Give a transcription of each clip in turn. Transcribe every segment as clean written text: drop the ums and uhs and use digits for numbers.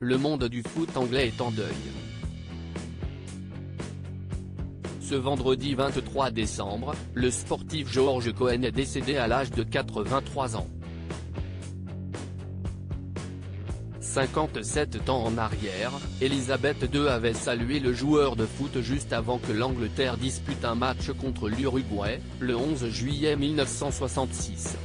le monde du foot anglais est en deuil. Ce vendredi 23 décembre, le sportif George Cohen est décédé à l'âge de 83 ans. 57 ans en arrière, Elisabeth II avait salué le joueur de foot juste avant que l'Angleterre dispute un match contre l'Uruguay, le 11 juillet 1966.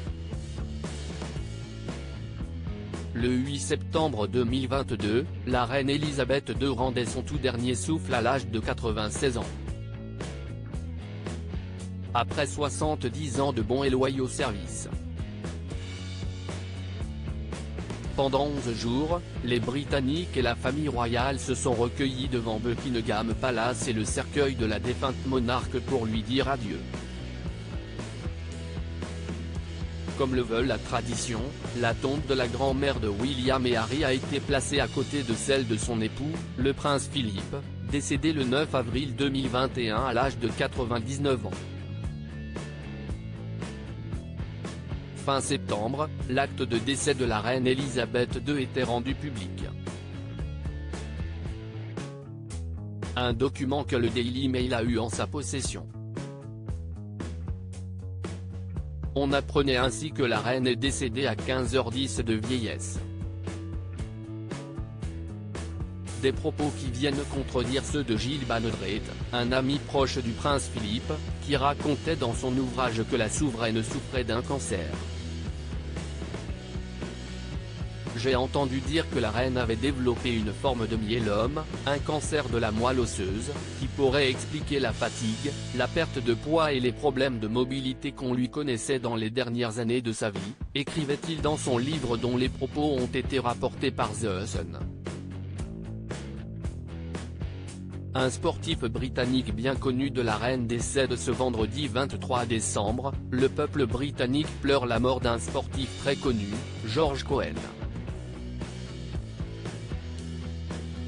Le 8 septembre 2022, la reine Elisabeth II rendait son tout dernier souffle à l'âge de 96 ans. Après 70 ans de bons et loyaux services. Pendant 11 jours, les Britanniques et la famille royale se sont recueillis devant Buckingham Palace et le cercueil de la défunte monarque pour lui dire adieu. Comme le veut la tradition, la tombe de la grand-mère de William et Harry a été placée à côté de celle de son époux, le prince Philippe, décédé le 9 avril 2021 à l'âge de 99 ans. Fin septembre, l'acte de décès de la reine Elisabeth II était rendu public. Un document que le Daily Mail a eu en sa possession. On apprenait ainsi que la reine est décédée à 15h10 de vieillesse. Des propos qui viennent contredire ceux de Giles Banedret, un ami proche du prince Philippe, qui racontait dans son ouvrage que la souveraine souffrait d'un cancer. J'ai entendu dire que la reine avait développé une forme de myélome, un cancer de la moelle osseuse, qui pourrait expliquer la fatigue, la perte de poids et les problèmes de mobilité qu'on lui connaissait dans les dernières années de sa vie, écrivait-il dans son livre dont les propos ont été rapportés par The Sun. Un sportif britannique bien connu de la reine décède ce vendredi 23 décembre, le peuple britannique pleure la mort d'un sportif très connu, George Cohen.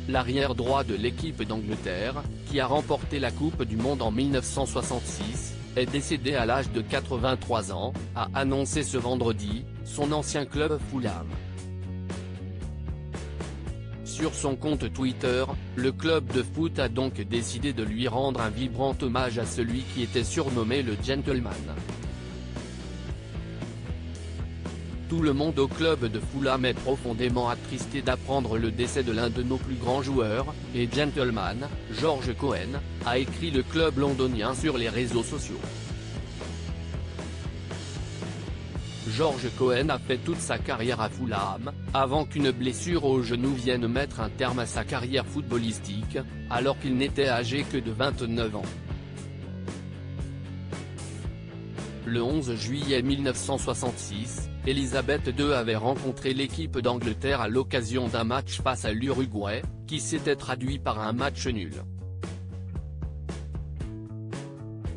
L'arrière droit de l'équipe d'Angleterre, qui a remporté la Coupe du Monde en 1966, est décédé à l'âge de 83 ans, a annoncé ce vendredi, son ancien club Fulham. Sur son compte Twitter, le club de foot a donc décidé de lui rendre un vibrant hommage à celui qui était surnommé le Gentleman. Tout le monde au club de Fulham est profondément attristé d'apprendre le décès de l'un de nos plus grands joueurs, et gentleman, George Cohen, a écrit le club londonien sur les réseaux sociaux. George Cohen a fait toute sa carrière à Fulham, avant qu'une blessure au genou vienne mettre un terme à sa carrière footballistique, alors qu'il n'était âgé que de 29 ans. Le 11 juillet 1966, Elisabeth II avait rencontré l'équipe d'Angleterre à l'occasion d'un match face à l'Uruguay, qui s'était traduit par un match nul.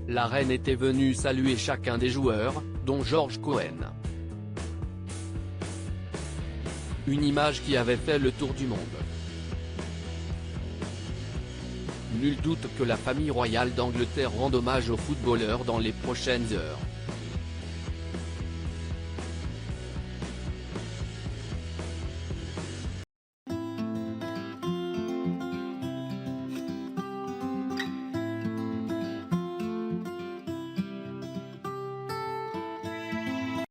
La reine était venue saluer chacun des joueurs, dont George Cohen. Une image qui avait fait le tour du monde. Nul doute que la famille royale d'Angleterre rende hommage aux footballeurs dans les prochaines heures.